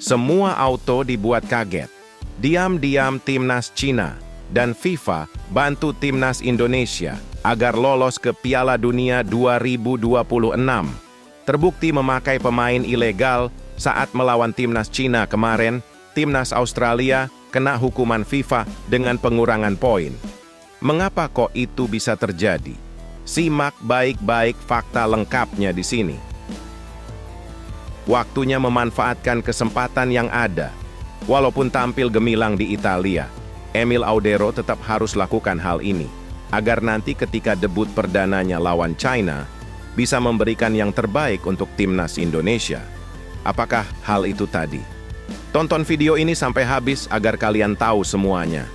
Semua auto dibuat kaget. Diam-diam timnas Cina dan FIFA bantu timnas Indonesia agar lolos ke Piala Dunia 2026. Terbukti memakai pemain ilegal saat melawan timnas Cina kemarin, timnas Australia kena hukuman FIFA dengan pengurangan poin. Mengapa kok itu bisa terjadi? Simak baik-baik fakta lengkapnya di sini. Waktunya memanfaatkan kesempatan yang ada. Walaupun tampil gemilang di Italia, Emil Audero tetap harus lakukan hal ini, agar nanti ketika debut perdananya lawan China, bisa memberikan yang terbaik untuk timnas Indonesia. Apakah hal itu tadi? Tonton video ini sampai habis agar kalian tahu semuanya.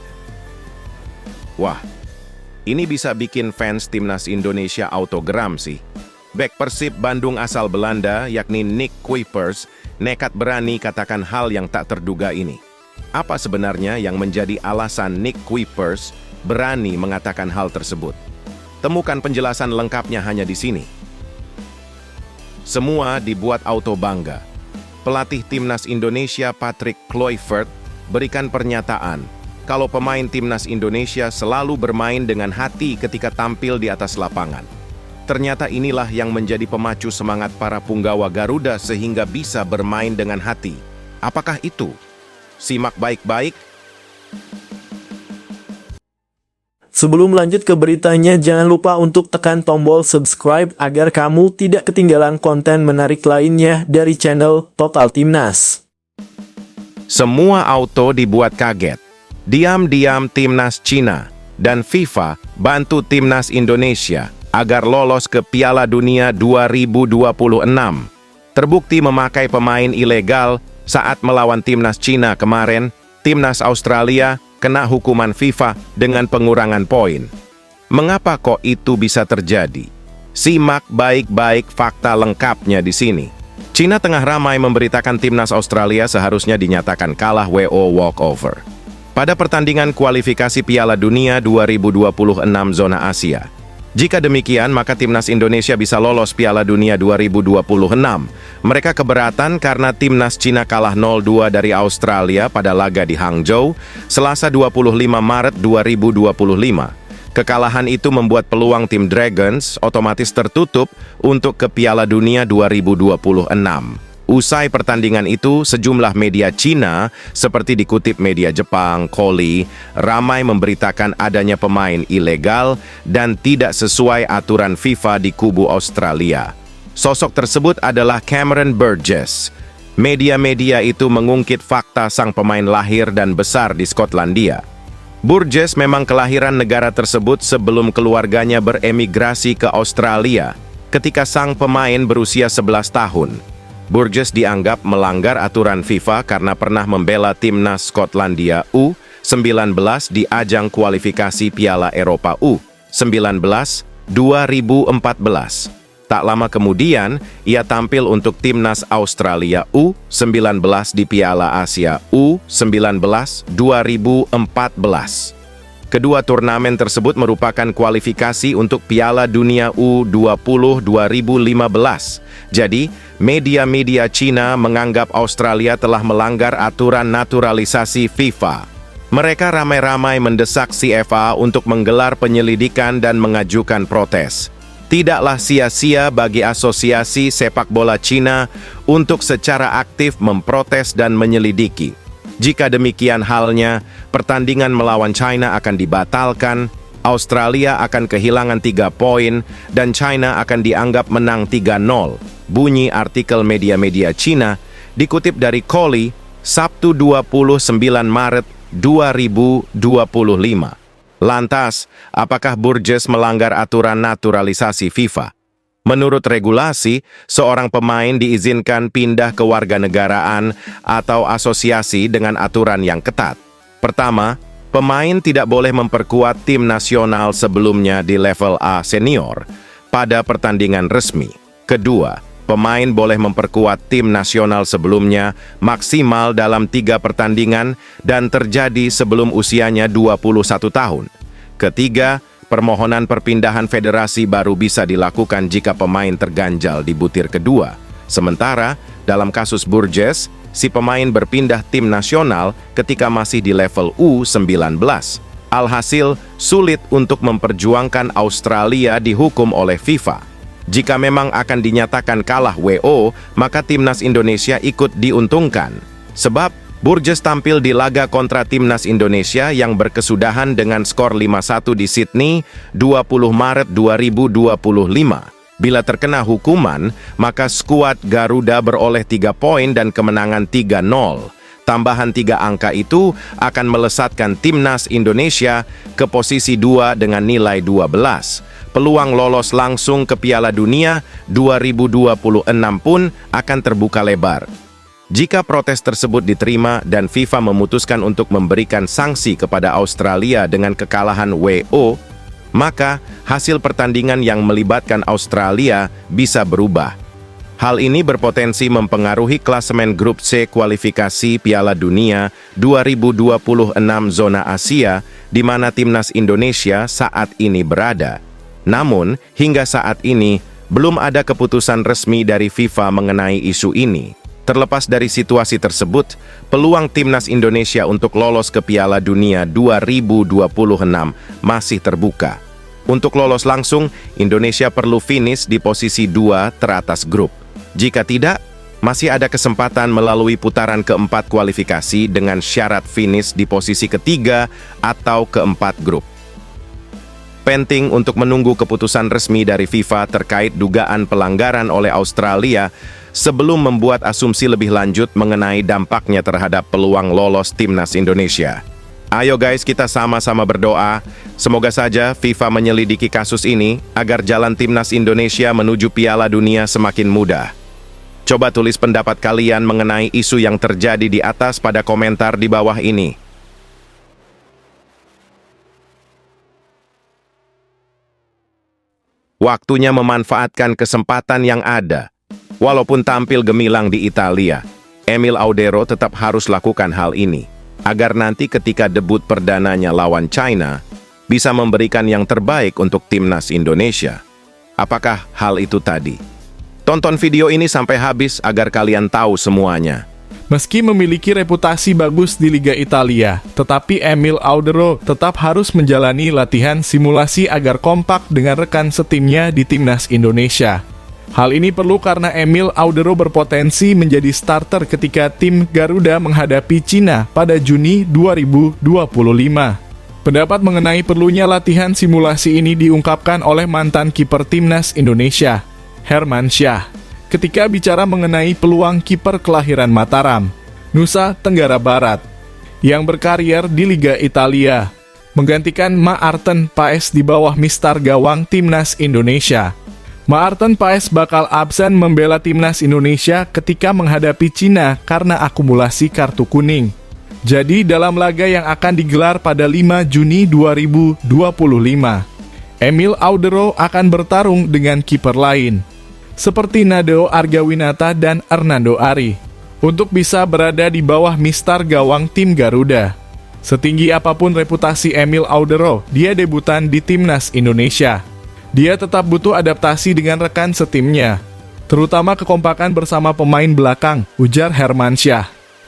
Wah, ini bisa bikin fans timnas Indonesia autogram sih. Bek Persib Bandung asal Belanda, yakni Nick Kuipers, nekat berani katakan hal yang tak terduga ini. Apa sebenarnya yang menjadi alasan Nick Kuipers berani mengatakan hal tersebut? Temukan penjelasan lengkapnya hanya di sini. Semua dibuat auto bangga. Pelatih timnas Indonesia Patrick Kluivert berikan pernyataan kalau pemain timnas Indonesia selalu bermain dengan hati ketika tampil di atas lapangan. Ternyata inilah yang menjadi pemacu semangat para punggawa Garuda sehingga bisa bermain dengan hati. Apakah itu? Simak baik-baik. Sebelum lanjut ke beritanya, jangan lupa untuk tekan tombol subscribe agar kamu tidak ketinggalan konten menarik lainnya dari channel Total Timnas. Semua auto dibuat kaget. Diam-diam timnas Cina dan FIFA bantu timnas Indonesia agar lolos ke Piala Dunia 2026. Terbukti memakai pemain ilegal saat melawan timnas Cina kemarin, timnas Australia kena hukuman FIFA dengan pengurangan poin. Mengapa kok itu bisa terjadi? Simak baik-baik fakta lengkapnya di sini. Cina tengah ramai memberitakan timnas Australia seharusnya dinyatakan kalah WO walkover pada pertandingan kualifikasi Piala Dunia 2026 zona Asia. Jika demikian, maka timnas Indonesia bisa lolos Piala Dunia 2026. Mereka keberatan karena timnas Cina kalah 0-2 dari Australia pada laga di Hangzhou, Selasa 25 Maret 2025. Kekalahan itu membuat peluang tim Dragons otomatis tertutup untuk ke Piala Dunia 2026. Usai pertandingan itu, sejumlah media Cina, seperti dikutip media Jepang, Koli, ramai memberitakan adanya pemain ilegal dan tidak sesuai aturan FIFA di kubu Australia. Sosok tersebut adalah Cameron Burgess. Media-media itu mengungkit fakta sang pemain lahir dan besar di Skotlandia. Burgess memang kelahiran negara tersebut sebelum keluarganya beremigrasi ke Australia ketika sang pemain berusia 11 tahun. Burgess dianggap melanggar aturan FIFA karena pernah membela timnas Skotlandia U19 di ajang kualifikasi Piala Eropa U19 2014. Tak lama kemudian, ia tampil untuk timnas Australia U19 di Piala Asia U19 2014. Kedua turnamen tersebut merupakan kualifikasi untuk Piala Dunia U20 2015. Jadi, media-media Cina menganggap Australia telah melanggar aturan naturalisasi FIFA. Mereka ramai-ramai mendesak CFA untuk menggelar penyelidikan dan mengajukan protes. Tidaklah sia-sia bagi Asosiasi Sepak Bola Cina untuk secara aktif memprotes dan menyelidiki. Jika demikian halnya, pertandingan melawan China akan dibatalkan, Australia akan kehilangan 3 poin, dan China akan dianggap menang 3-0. Bunyi artikel media-media Cina dikutip dari Koli, Sabtu 29 Maret 2025. Lantas, apakah Burgess melanggar aturan naturalisasi FIFA? Menurut regulasi, seorang pemain diizinkan pindah ke warganegaraan atau asosiasi dengan aturan yang ketat. Pertama, pemain tidak boleh memperkuat tim nasional sebelumnya di level A senior pada pertandingan resmi. Kedua, pemain boleh memperkuat tim nasional sebelumnya maksimal dalam 3 pertandingan dan terjadi sebelum usianya 21 tahun. Ketiga, permohonan perpindahan federasi baru bisa dilakukan jika pemain terganjal di butir kedua. Sementara, Dalam kasus Burgess, si pemain berpindah tim nasional ketika masih di level U19. Alhasil, sulit untuk memperjuangkan Australia dihukum oleh FIFA. Jika memang akan dinyatakan kalah WO, maka timnas Indonesia ikut diuntungkan. Sebab, Burgess tampil di laga kontra timnas Indonesia yang berkesudahan dengan skor 5-1 di Sydney, 20 Maret 2025. Bila terkena hukuman, maka skuad Garuda beroleh 3 poin dan kemenangan 3-0. Tambahan 3 angka itu akan melesatkan timnas Indonesia ke posisi 2 dengan nilai 12. Peluang lolos langsung ke Piala Dunia 2026 pun akan terbuka lebar. Jika protes tersebut diterima dan FIFA memutuskan untuk memberikan sanksi kepada Australia dengan kekalahan WO, maka hasil pertandingan yang melibatkan Australia bisa berubah. Hal ini berpotensi mempengaruhi klasemen grup C kualifikasi Piala Dunia 2026 zona Asia, di mana timnas Indonesia saat ini berada. Namun, hingga saat ini, belum ada keputusan resmi dari FIFA mengenai isu ini. Terlepas dari situasi tersebut, peluang timnas Indonesia untuk lolos ke Piala Dunia 2026 masih terbuka. Untuk lolos langsung, Indonesia perlu finish di posisi 2 teratas grup. Jika tidak, masih ada kesempatan melalui putaran keempat kualifikasi dengan syarat finish di posisi ketiga atau keempat grup. Penting untuk menunggu keputusan resmi dari FIFA terkait dugaan pelanggaran oleh Australia sebelum membuat asumsi lebih lanjut mengenai dampaknya terhadap peluang lolos timnas Indonesia. Ayo guys, kita sama-sama berdoa. Semoga saja FIFA menyelidiki kasus ini agar jalan timnas Indonesia menuju Piala Dunia semakin mudah. Coba tulis pendapat kalian mengenai isu yang terjadi di atas pada komentar di bawah ini. Waktunya memanfaatkan kesempatan yang ada. Walaupun tampil gemilang di Italia, Emil Audero tetap harus lakukan hal ini, agar nanti ketika debut perdananya lawan China, bisa memberikan yang terbaik untuk timnas Indonesia. Apakah hal itu tadi? Tonton video ini sampai habis agar kalian tahu semuanya. Meski memiliki reputasi bagus di Liga Italia, tetapi Emil Audero tetap harus menjalani latihan simulasi agar kompak dengan rekan setimnya di timnas Indonesia. Hal ini perlu karena Emil Audero berpotensi menjadi starter ketika tim Garuda menghadapi Cina pada Juni 2025. Pendapat mengenai perlunya latihan simulasi ini diungkapkan oleh mantan kiper timnas Indonesia, Hermansyah, ketika bicara mengenai peluang kiper kelahiran Mataram, Nusa Tenggara Barat, yang berkarier di Liga Italia, menggantikan Maarten Paes di bawah mistar gawang timnas Indonesia. Maarten Paes bakal absen membela timnas Indonesia ketika menghadapi Cina karena akumulasi kartu kuning. Jadi dalam laga yang akan digelar pada 5 Juni 2025, Emil Audero akan bertarung dengan kiper lain, seperti Nadeo Argawinata dan Hernando Ari, untuk bisa berada di bawah mistar gawang tim Garuda. Setinggi apapun reputasi Emil Audero, dia debutan di timnas Indonesia. Dia tetap butuh adaptasi dengan rekan setimnya, terutama kekompakan bersama pemain belakang, ujar Hermansyah.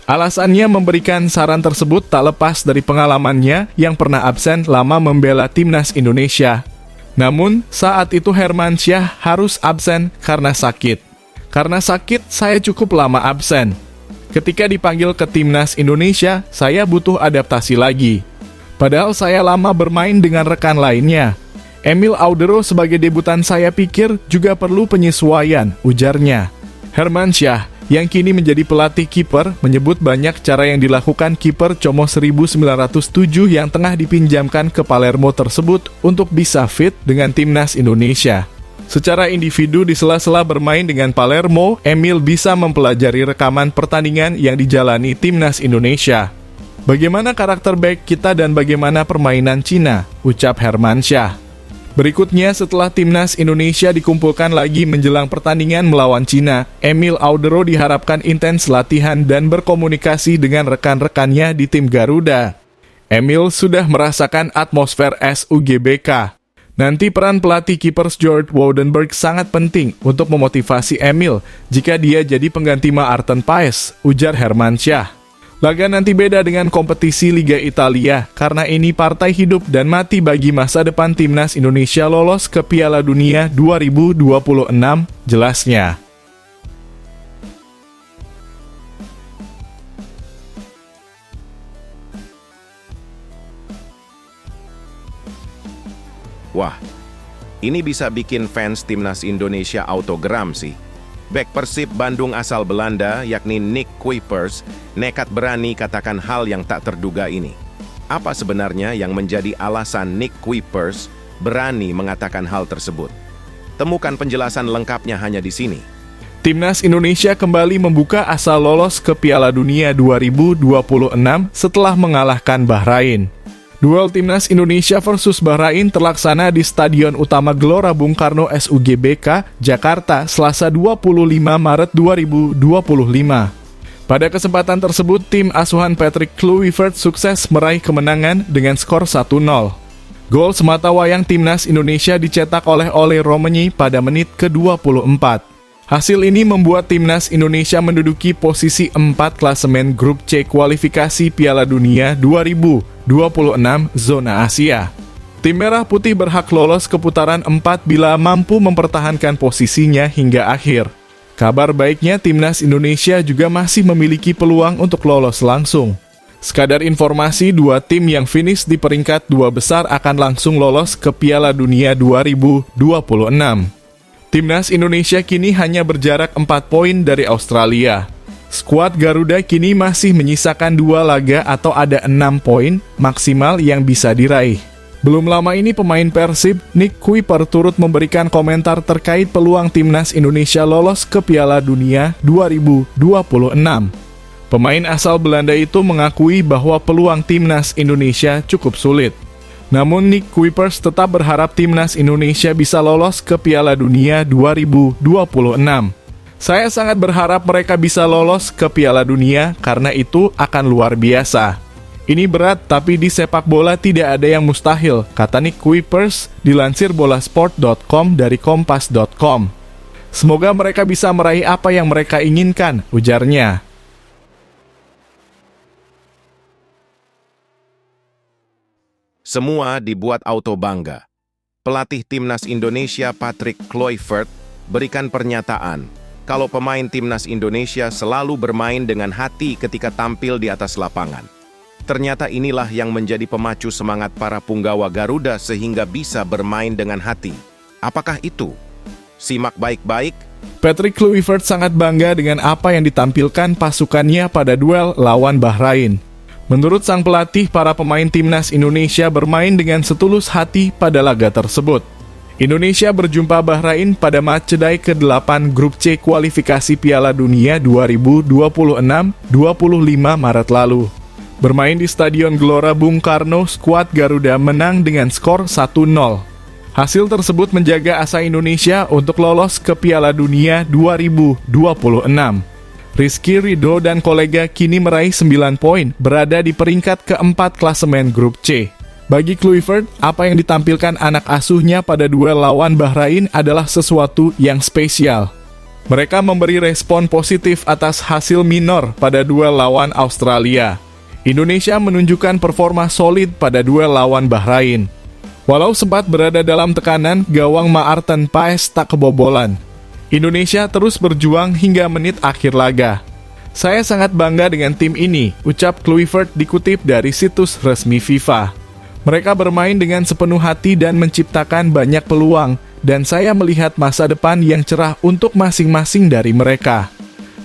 Alasannya memberikan saran tersebut tak lepas dari pengalamannya yang pernah absen lama membela timnas Indonesia. Namun, saat itu Hermansyah harus absen karena sakit. Karena sakit, saya cukup lama absen. Ketika dipanggil ke timnas Indonesia, saya butuh adaptasi lagi. Padahal saya lama bermain dengan rekan lainnya. Emil Audero sebagai debutan saya pikir juga perlu penyesuaian, ujarnya. Hermansyah, yang kini menjadi pelatih kiper, menyebut banyak cara yang dilakukan kiper Como 1907 yang tengah dipinjamkan ke Palermo tersebut untuk bisa fit dengan timnas Indonesia. Secara individu di sela-sela bermain dengan Palermo, Emil bisa mempelajari rekaman pertandingan yang dijalani timnas Indonesia. Bagaimana karakter baik kita dan bagaimana permainan Cina, ucap Hermansyah. Berikutnya, setelah timnas Indonesia dikumpulkan lagi menjelang pertandingan melawan Cina, Emil Audero diharapkan intens latihan dan berkomunikasi dengan rekan-rekannya di tim Garuda. Emil sudah merasakan atmosfer SUGBK. Nanti peran pelatih kiper George Woudenberg sangat penting untuk memotivasi Emil jika dia jadi pengganti Maarten Paes, ujar Hermansyah. Laga nanti beda dengan kompetisi Liga Italia karena ini partai hidup dan mati bagi masa depan timnas Indonesia lolos ke Piala Dunia 2026, jelasnya. Wah, ini bisa bikin fans timnas Indonesia autogram sih. Bek Persib Bandung asal Belanda, yakni Nick Kuipers, nekat berani katakan hal yang tak terduga ini. Apa sebenarnya yang menjadi alasan Nick Kuipers berani mengatakan hal tersebut? Temukan penjelasan lengkapnya hanya di sini. Timnas Indonesia kembali membuka asa lolos ke Piala Dunia 2026 setelah mengalahkan Bahrain. Duel Timnas Indonesia versus Bahrain terlaksana di Stadion Utama Gelora Bung Karno SUGBK, Jakarta, Selasa 25 Maret 2025. Pada kesempatan tersebut, tim asuhan Patrick Kluivert sukses meraih kemenangan dengan skor 1-0. Gol sematawayang Timnas Indonesia dicetak oleh Ole Romeni pada menit ke-24. Hasil ini membuat Timnas Indonesia menduduki posisi 4 klasemen grup C kualifikasi Piala Dunia 2026 zona Asia. Tim Merah Putih berhak lolos ke putaran 4 bila mampu mempertahankan posisinya hingga akhir. Kabar baiknya Timnas Indonesia juga masih memiliki peluang untuk lolos langsung. Sekadar informasi, dua tim yang finish di peringkat 2 besar akan langsung lolos ke Piala Dunia 2026. Timnas Indonesia kini hanya berjarak 4 poin dari Australia. Skuad Garuda kini masih menyisakan 2 laga atau ada 6 poin maksimal yang bisa diraih. Belum lama ini pemain Persib, Nick Kuiper turut memberikan komentar terkait peluang Timnas Indonesia lolos ke Piala Dunia 2026. Pemain asal Belanda itu mengakui bahwa peluang Timnas Indonesia cukup sulit. Namun Nick Kuipers tetap berharap Timnas Indonesia bisa lolos ke Piala Dunia 2026. Saya sangat berharap mereka bisa lolos ke Piala Dunia karena itu akan luar biasa. Ini berat tapi di sepak bola tidak ada yang mustahil, kata Nick Kuipers dilansir bolasport.com dari kompas.com. Semoga mereka bisa meraih apa yang mereka inginkan, ujarnya. Semua dibuat auto bangga. Pelatih Timnas Indonesia Patrick Kluivert berikan pernyataan kalau pemain Timnas Indonesia selalu bermain dengan hati ketika tampil di atas lapangan. Ternyata inilah yang menjadi pemacu semangat para punggawa Garuda sehingga bisa bermain dengan hati. Apakah itu? Simak baik-baik. Patrick Kluivert sangat bangga dengan apa yang ditampilkan pasukannya pada duel lawan Bahrain. Menurut sang pelatih, para pemain Timnas Indonesia bermain dengan setulus hati pada laga tersebut. Indonesia berjumpa Bahrain pada matchday ke-8 Grup C kualifikasi Piala Dunia 2026 25 Maret lalu. Bermain di Stadion Gelora Bung Karno, skuad Garuda menang dengan skor 1-0. Hasil tersebut menjaga asa Indonesia untuk lolos ke Piala Dunia 2026. Rizky Ridho dan kolega kini meraih 9 poin, berada di peringkat keempat klasemen Grup C. Bagi Kluivert, apa yang ditampilkan anak asuhnya pada duel lawan Bahrain adalah sesuatu yang spesial. Mereka memberi respon positif atas hasil minor pada duel lawan Australia. Indonesia menunjukkan performa solid pada duel lawan Bahrain. Walau sempat berada dalam tekanan, gawang Maarten Paes tak kebobolan. Indonesia terus berjuang hingga menit akhir laga. Saya sangat bangga dengan tim ini, ucap Kluivert dikutip dari situs resmi FIFA. Mereka bermain dengan sepenuh hati dan menciptakan banyak peluang, dan saya melihat masa depan yang cerah untuk masing-masing dari mereka.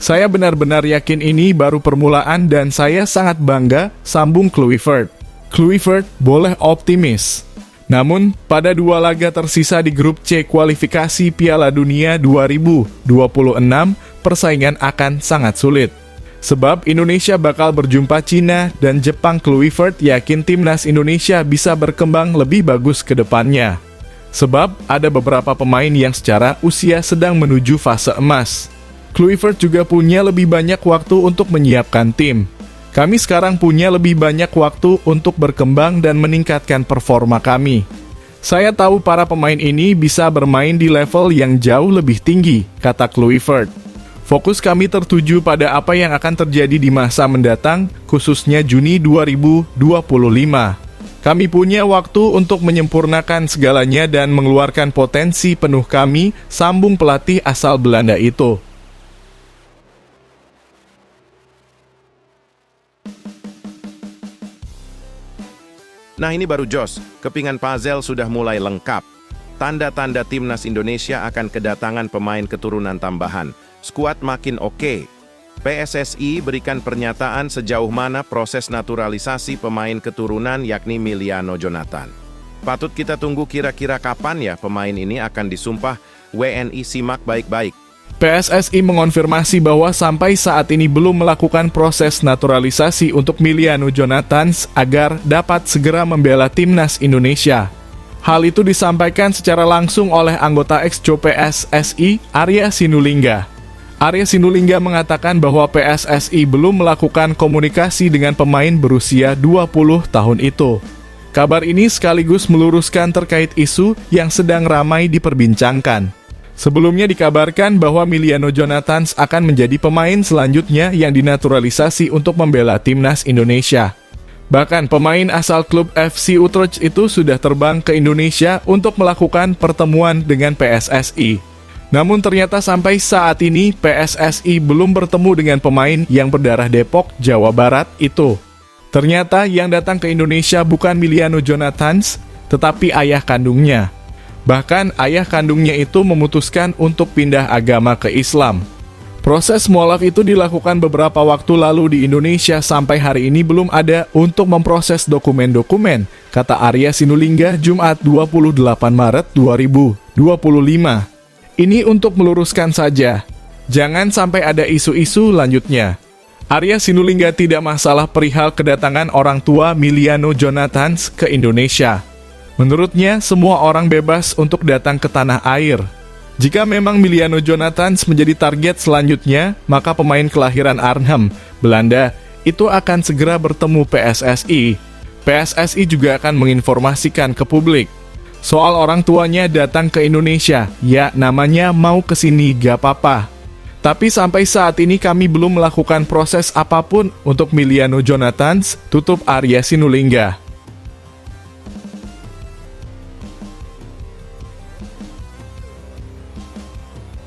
Saya benar-benar yakin ini baru permulaan dan saya sangat bangga, sambung Kluivert. Kluivert boleh optimis. Namun, pada 2 laga tersisa di Grup C kualifikasi Piala Dunia 2026, persaingan akan sangat sulit. Sebab Indonesia bakal berjumpa Cina dan Jepang. Kluivert yakin Timnas Indonesia bisa berkembang lebih bagus ke depannya. Sebab ada beberapa pemain yang secara usia sedang menuju fase emas. Kluivert juga punya lebih banyak waktu untuk menyiapkan tim. Kami sekarang punya lebih banyak waktu untuk berkembang dan meningkatkan performa kami. Saya tahu para pemain ini bisa bermain di level yang jauh lebih tinggi, kata Kluivert. Fokus kami tertuju pada apa yang akan terjadi di masa mendatang, khususnya Juni 2025. Kami punya waktu untuk menyempurnakan segalanya dan mengeluarkan potensi penuh kami, sambung pelatih asal Belanda itu. Nah ini baru jos, kepingan puzzle sudah mulai lengkap. Tanda-tanda timnas Indonesia akan kedatangan pemain keturunan tambahan. Skuad makin oke. PSSI berikan pernyataan sejauh mana proses naturalisasi pemain keturunan yakni Miliano Jonathan. Patut kita tunggu kira-kira kapan ya pemain ini akan disumpah. WNI simak baik-baik. PSSI mengonfirmasi bahwa sampai saat ini belum melakukan proses naturalisasi untuk Miliano Jonathan agar dapat segera membela timnas Indonesia. Hal itu disampaikan secara langsung oleh anggota Exco PSSI, Arya Sinulinga. Arya Sinulinga mengatakan bahwa PSSI belum melakukan komunikasi dengan pemain berusia 20 tahun itu. Kabar ini sekaligus meluruskan terkait isu yang sedang ramai diperbincangkan. Sebelumnya dikabarkan bahwa Miliano Jonathan akan menjadi pemain selanjutnya yang dinaturalisasi untuk membela timnas Indonesia. Bahkan pemain asal klub FC Utrecht itu sudah terbang ke Indonesia untuk melakukan pertemuan dengan PSSI. Namun ternyata sampai saat ini PSSI belum bertemu dengan pemain yang berdarah Depok, Jawa Barat itu. Ternyata yang datang ke Indonesia bukan Miliano Jonathan, tetapi ayah kandungnya. Bahkan ayah kandungnya itu memutuskan untuk pindah agama ke Islam. Proses mualaf itu dilakukan beberapa waktu lalu di Indonesia, sampai hari ini belum ada untuk memproses dokumen-dokumen, kata Arya Sinulinga Jumat 28 Maret 2025. Ini untuk meluruskan saja, jangan sampai ada isu-isu lanjutnya. Arya Sinulinga tidak masalah perihal kedatangan orang tua Miliano Jonathan ke Indonesia. Menurutnya, semua orang bebas untuk datang ke tanah air. Jika memang Miliano Jonathan menjadi target selanjutnya, maka pemain kelahiran Arnhem, Belanda, itu akan segera bertemu PSSI. PSSI juga akan menginformasikan ke publik. Soal orang tuanya datang ke Indonesia, ya namanya mau kesini gak apa-apa. Tapi sampai saat ini kami belum melakukan proses apapun untuk Miliano Jonathan, tutup Arya Sinulinga.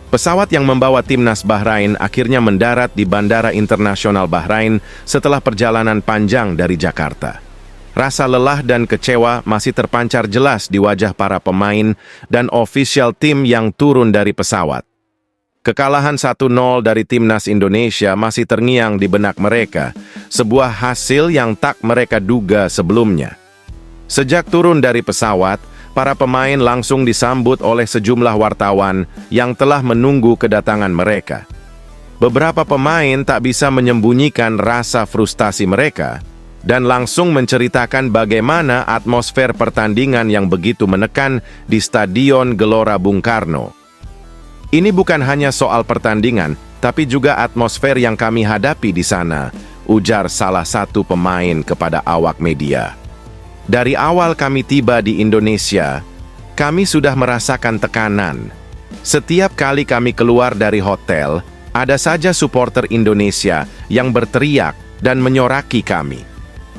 Pesawat yang membawa timnas Bahrain akhirnya mendarat di Bandara Internasional Bahrain setelah perjalanan panjang dari Jakarta. Rasa lelah dan kecewa masih terpancar jelas di wajah para pemain dan ofisial tim yang turun dari pesawat. Kekalahan 1-0 dari timnas Indonesia masih terngiang di benak mereka, sebuah hasil yang tak mereka duga sebelumnya. Sejak turun dari pesawat, para pemain langsung disambut oleh sejumlah wartawan yang telah menunggu kedatangan mereka. Beberapa pemain tak bisa menyembunyikan rasa frustasi mereka dan langsung menceritakan bagaimana atmosfer pertandingan yang begitu menekan di Stadion Gelora Bung Karno. Ini bukan hanya soal pertandingan, tapi juga atmosfer yang kami hadapi di sana, ujar salah satu pemain kepada awak media. Dari awal kami tiba di Indonesia, kami sudah merasakan tekanan. Setiap kali kami keluar dari hotel, ada saja supporter Indonesia yang berteriak dan menyoraki kami.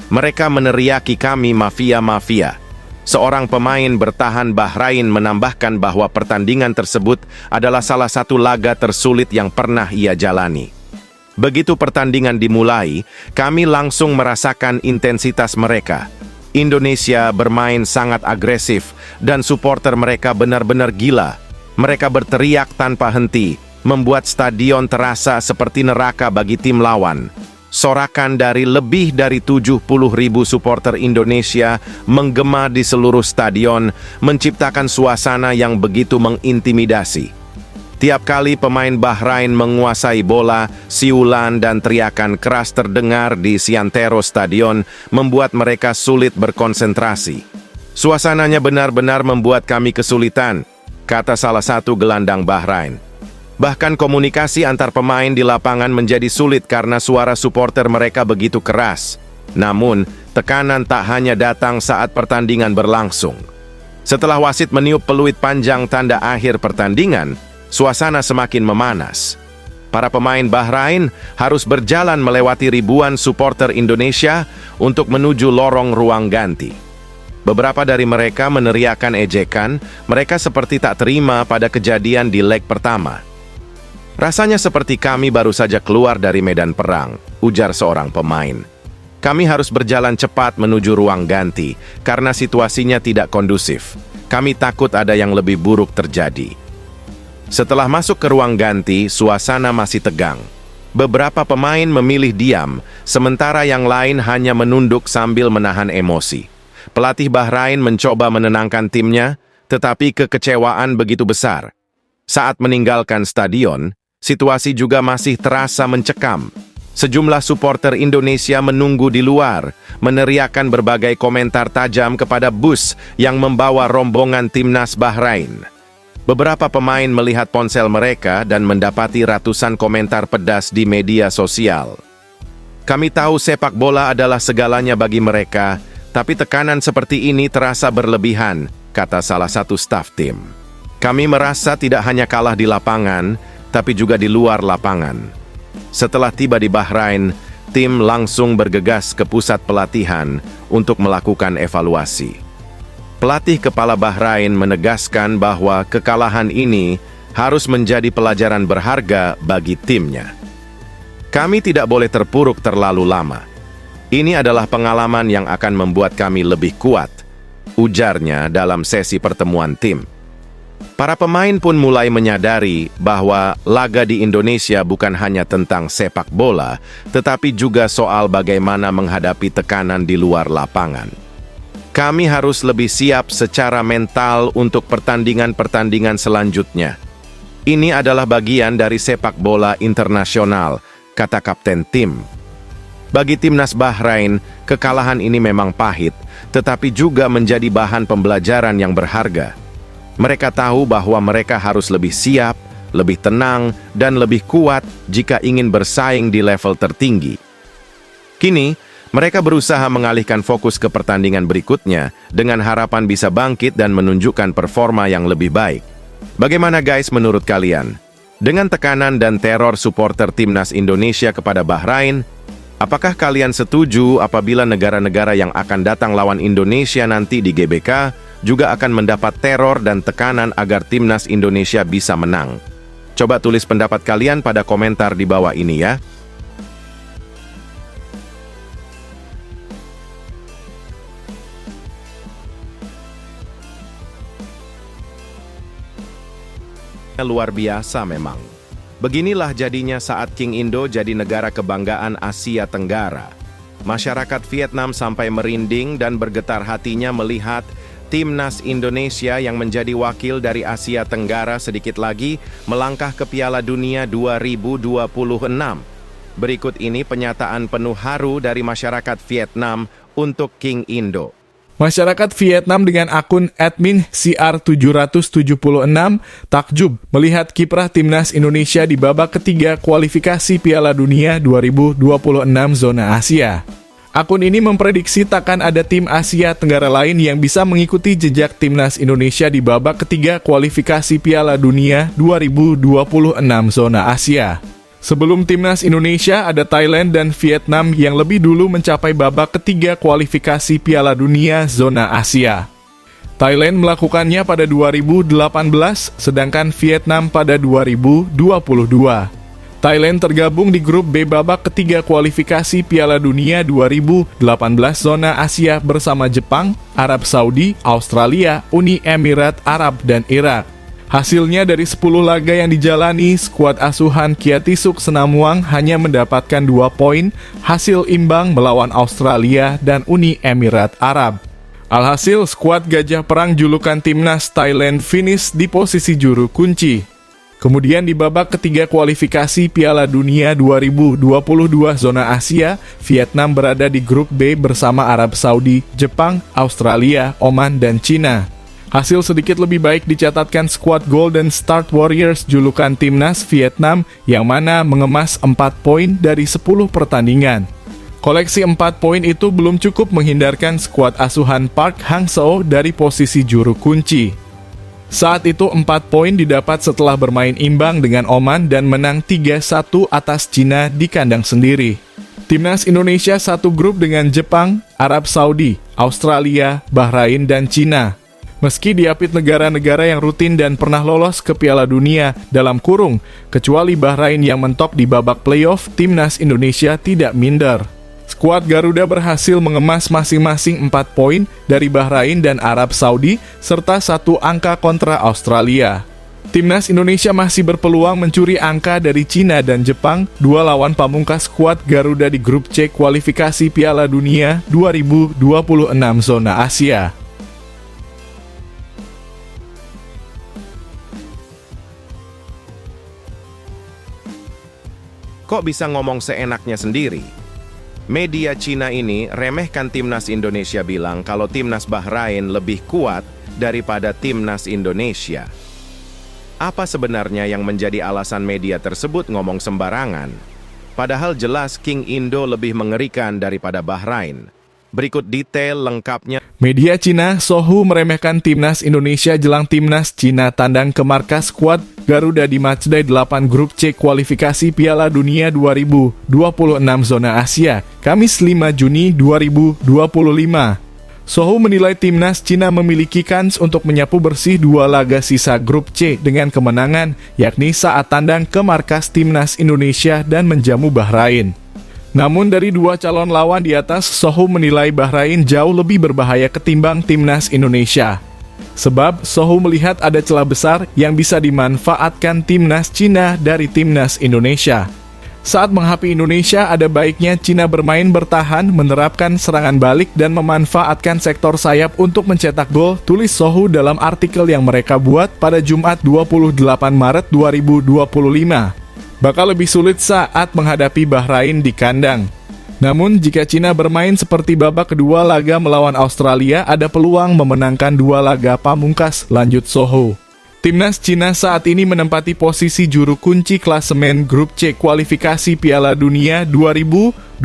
Mereka meneriaki kami mafia-mafia. Seorang pemain bertahan Bahrain menambahkan bahwa pertandingan tersebut adalah salah satu laga tersulit yang pernah ia jalani. Begitu pertandingan dimulai, kami langsung merasakan intensitas mereka. Indonesia bermain sangat agresif dan supporter mereka benar-benar gila. Mereka berteriak tanpa henti, membuat stadion terasa seperti neraka bagi tim lawan. Sorakan dari lebih dari 70.000 supporter Indonesia menggema di seluruh stadion, menciptakan suasana yang begitu mengintimidasi. Tiap kali pemain Bahrain menguasai bola, siulan dan teriakan keras terdengar di Siantero Stadion, membuat mereka sulit berkonsentrasi. Suasananya benar-benar membuat kami kesulitan, kata salah satu gelandang Bahrain. Bahkan komunikasi antar pemain di lapangan menjadi sulit karena suara supporter mereka begitu keras. Namun, tekanan tak hanya datang saat pertandingan berlangsung. Setelah wasit meniup peluit panjang tanda akhir pertandingan, suasana semakin memanas. Para pemain Bahrain harus berjalan melewati ribuan supporter Indonesia untuk menuju lorong ruang ganti. Beberapa dari mereka meneriakkan ejekan, mereka seperti tak terima pada kejadian di leg pertama. Rasanya seperti kami baru saja keluar dari medan perang, ujar seorang pemain. Kami harus berjalan cepat menuju ruang ganti, karena situasinya tidak kondusif. Kami takut ada yang lebih buruk terjadi. Setelah masuk ke ruang ganti, suasana masih tegang. Beberapa pemain memilih diam, sementara yang lain hanya menunduk sambil menahan emosi. Pelatih Bahrain mencoba menenangkan timnya, tetapi kekecewaan begitu besar. Saat meninggalkan stadion, situasi juga masih terasa mencekam. Sejumlah supporter Indonesia menunggu di luar, meneriakkan berbagai komentar tajam kepada bus yang membawa rombongan timnas Bahrain. Beberapa pemain melihat ponsel mereka dan mendapati ratusan komentar pedas di media sosial. Kami tahu sepak bola adalah segalanya bagi mereka, tapi tekanan seperti ini terasa berlebihan, kata salah satu staf tim. Kami merasa tidak hanya kalah di lapangan, tapi juga di luar lapangan. Setelah tiba di Bahrain, tim langsung bergegas ke pusat pelatihan untuk melakukan evaluasi. Pelatih kepala Bahrain menegaskan bahwa kekalahan ini harus menjadi pelajaran berharga bagi timnya. Kami tidak boleh terpuruk terlalu lama. Ini adalah pengalaman yang akan membuat kami lebih kuat, ujarnya dalam sesi pertemuan tim. Para pemain pun mulai menyadari bahwa laga di Indonesia bukan hanya tentang sepak bola, tetapi juga soal bagaimana menghadapi tekanan di luar lapangan. Kami harus lebih siap secara mental untuk pertandingan-pertandingan selanjutnya. Ini adalah bagian dari sepak bola internasional, kata kapten tim. Bagi timnas Bahrain, kekalahan ini memang pahit, tetapi juga menjadi bahan pembelajaran yang berharga. Mereka tahu bahwa mereka harus lebih siap, lebih tenang, dan lebih kuat jika ingin bersaing di level tertinggi. Kini, mereka berusaha mengalihkan fokus ke pertandingan berikutnya dengan harapan bisa bangkit dan menunjukkan performa yang lebih baik. Bagaimana guys menurut kalian? Dengan tekanan dan teror supporter timnas Indonesia kepada Bahrain, apakah kalian setuju apabila negara-negara yang akan datang lawan Indonesia nanti di GBK juga akan mendapat teror dan tekanan agar timnas Indonesia bisa menang? Coba tulis pendapat kalian pada komentar di bawah ini ya. Luar biasa memang. Beginilah jadinya saat King Indo jadi negara kebanggaan Asia Tenggara. Masyarakat Vietnam sampai merinding dan bergetar hatinya melihat timnas Indonesia yang menjadi wakil dari Asia Tenggara sedikit lagi melangkah ke Piala Dunia 2026. Berikut ini pernyataan penuh haru dari masyarakat Vietnam untuk King Indo. Masyarakat Vietnam dengan akun admin CR776 takjub melihat kiprah timnas Indonesia di babak ketiga kualifikasi Piala Dunia 2026 zona Asia. Akun ini memprediksi takkan ada tim Asia Tenggara lain yang bisa mengikuti jejak timnas Indonesia di babak ketiga kualifikasi Piala Dunia 2026 zona Asia. Sebelum timnas Indonesia, ada Thailand dan Vietnam yang lebih dulu mencapai babak ketiga kualifikasi Piala Dunia zona Asia. Thailand melakukannya pada 2018, sedangkan Vietnam pada 2022. Thailand tergabung di grup B babak ketiga kualifikasi Piala Dunia 2018 zona Asia bersama Jepang, Arab Saudi, Australia, Uni Emirat Arab, dan Irak. Hasilnya dari 10 laga yang dijalani, skuad asuhan Kiatisuk Senamuang hanya mendapatkan 2 poin, hasil imbang melawan Australia dan Uni Emirat Arab. Alhasil, skuad Gajah Perang julukan timnas Thailand finish di posisi juru kunci. Kemudian di babak ketiga kualifikasi Piala Dunia 2022 zona Asia, Vietnam berada di grup B bersama Arab Saudi, Jepang, Australia, Oman, dan Cina. Hasil sedikit lebih baik dicatatkan skuad Golden Start Warriors julukan timnas Vietnam yang mana mengemas 4 poin dari 10 pertandingan. Koleksi 4 poin itu belum cukup menghindarkan skuad asuhan Park Hang-seo dari posisi juru kunci. Saat itu 4 poin didapat setelah bermain imbang dengan Oman dan menang 3-1 atas Cina di kandang sendiri. Timnas Indonesia satu grup dengan Jepang, Arab Saudi, Australia, Bahrain, dan Cina. Meski diapit negara-negara yang rutin dan pernah lolos ke Piala Dunia dalam kurung, kecuali Bahrain yang mentok di babak playoff, Timnas Indonesia tidak minder. Skuad Garuda berhasil mengemas masing-masing 4 poin dari Bahrain dan Arab Saudi, serta 1 angka kontra Australia. Timnas Indonesia masih berpeluang mencuri angka dari Cina dan Jepang, 2 lawan pamungkas skuad Garuda di grup C kualifikasi Piala Dunia 2026 zona Asia. Kok bisa ngomong seenaknya sendiri? Media Cina ini remehkan Timnas Indonesia, bilang kalau Timnas Bahrain lebih kuat daripada Timnas Indonesia. Apa sebenarnya yang menjadi alasan media tersebut ngomong sembarangan? Padahal jelas King Indo lebih mengerikan daripada Bahrain. Berikut detail lengkapnya. Media Cina, Sohu meremehkan Timnas Indonesia jelang Timnas Cina tandang ke markas skuad Garuda di matchday 8 grup C kualifikasi Piala Dunia 2026 zona Asia, Kamis 5 Juni 2025. Sohu menilai Timnas Cina memiliki kans untuk menyapu bersih 2 laga sisa grup C dengan kemenangan, yakni saat tandang ke markas Timnas Indonesia dan menjamu Bahrain. Namun dari 2 calon lawan di atas, Sohu menilai Bahrain jauh lebih berbahaya ketimbang Timnas Indonesia. Sebab Sohu melihat ada celah besar yang bisa dimanfaatkan Timnas Cina dari Timnas Indonesia. Saat menghadapi Indonesia, ada baiknya Cina bermain bertahan, menerapkan serangan balik dan memanfaatkan sektor sayap untuk mencetak gol, tulis Sohu dalam artikel yang mereka buat pada Jumat 28 Maret 2025. Bakal lebih sulit saat menghadapi Bahrain di kandang. Namun, jika Cina bermain seperti babak kedua laga melawan Australia, ada peluang memenangkan 2 laga pamungkas, lanjut Sohu. Timnas Cina saat ini menempati posisi juru kunci klasemen grup C kualifikasi Piala Dunia 2026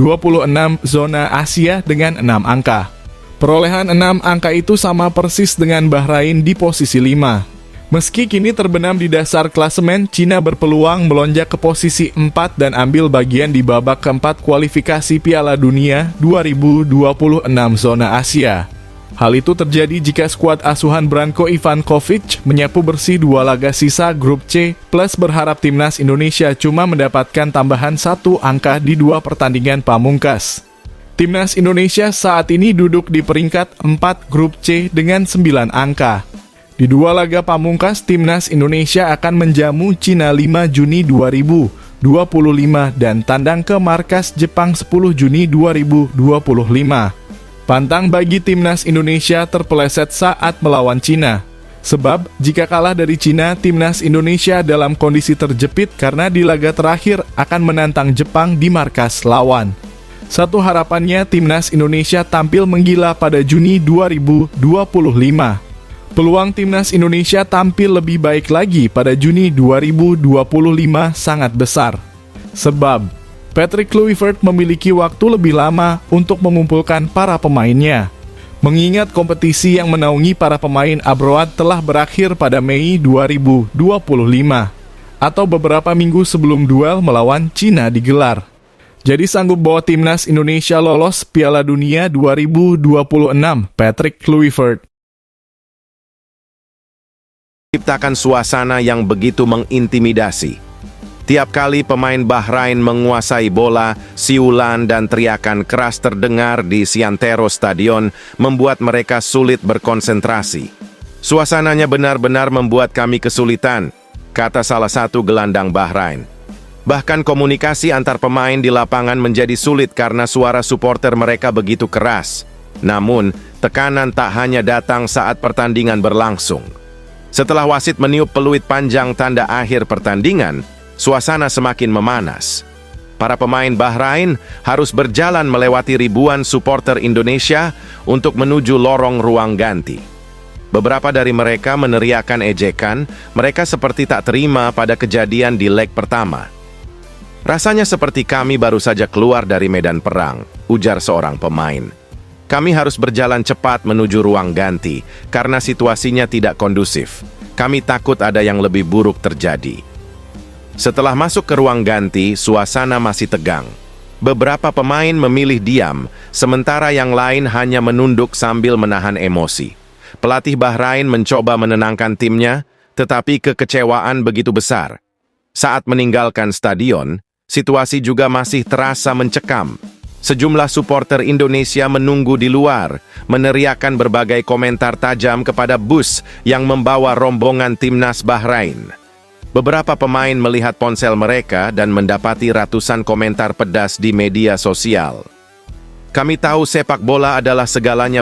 zona Asia dengan 6 angka. Perolehan 6 angka itu sama persis dengan Bahrain di posisi 5. Meski kini terbenam di dasar klasemen, Cina berpeluang melonjak ke posisi 4 dan ambil bagian di babak keempat kualifikasi Piala Dunia 2026 zona Asia. Hal itu terjadi jika skuad asuhan Branko Ivankovic menyapu bersih 2 laga sisa grup C, plus berharap Timnas Indonesia cuma mendapatkan tambahan 1 angka di 2 pertandingan pamungkas. Timnas Indonesia saat ini duduk di peringkat 4 grup C dengan 9 angka. Di 2 laga pamungkas, Timnas Indonesia akan menjamu Cina 5 Juni 2025 dan tandang ke markas Jepang 10 Juni 2025. Pantang bagi Timnas Indonesia terpeleset saat melawan Cina. Sebab, jika kalah dari Cina, Timnas Indonesia dalam kondisi terjepit karena di laga terakhir akan menantang Jepang di markas lawan. Satu harapannya Timnas Indonesia tampil menggila pada Juni 2025. Peluang Timnas Indonesia tampil lebih baik lagi pada Juni 2025 sangat besar. Sebab, Patrick Kluivert memiliki waktu lebih lama untuk mengumpulkan para pemainnya. Mengingat kompetisi yang menaungi para pemain abroad telah berakhir pada Mei 2025, atau beberapa minggu sebelum duel melawan Cina digelar. Jadi sanggup bawa Timnas Indonesia lolos Piala Dunia 2026, Patrick Kluivert. Ciptakan suasana yang begitu mengintimidasi. Tiap kali pemain Bahrain menguasai bola, siulan dan teriakan keras terdengar di Santero Stadion membuat mereka sulit berkonsentrasi. Suasananya benar-benar membuat kami kesulitan, kata salah satu gelandang Bahrain. Bahkan komunikasi antar pemain di lapangan menjadi sulit karena suara supporter mereka begitu keras. Namun, tekanan tak hanya datang saat pertandingan berlangsung. Setelah wasit meniup peluit panjang tanda akhir pertandingan, suasana semakin memanas. Para pemain Bahrain harus berjalan melewati ribuan supporter Indonesia untuk menuju lorong ruang ganti. Beberapa dari mereka meneriakkan ejekan, mereka seperti tak terima pada kejadian di leg pertama. Rasanya seperti kami baru saja keluar dari medan perang. ujar seorang pemain. Kami harus berjalan cepat menuju ruang ganti karena situasinya tidak kondusif. Kami takut ada yang lebih buruk terjadi. Setelah masuk ke ruang ganti, suasana masih tegang. Beberapa pemain memilih diam, sementara yang lain hanya menunduk sambil menahan emosi. Pelatih Bahrain mencoba menenangkan timnya, tetapi kekecewaan begitu besar. Saat meninggalkan stadion, situasi juga masih terasa mencekam. Sejumlah supporter Indonesia menunggu di luar, meneriakkan berbagai komentar tajam kepada bus yang membawa rombongan timnas Bahrain. Beberapa pemain melihat ponsel mereka dan mendapati ratusan komentar pedas di media sosial. Kami tahu sepak bola adalah segalanya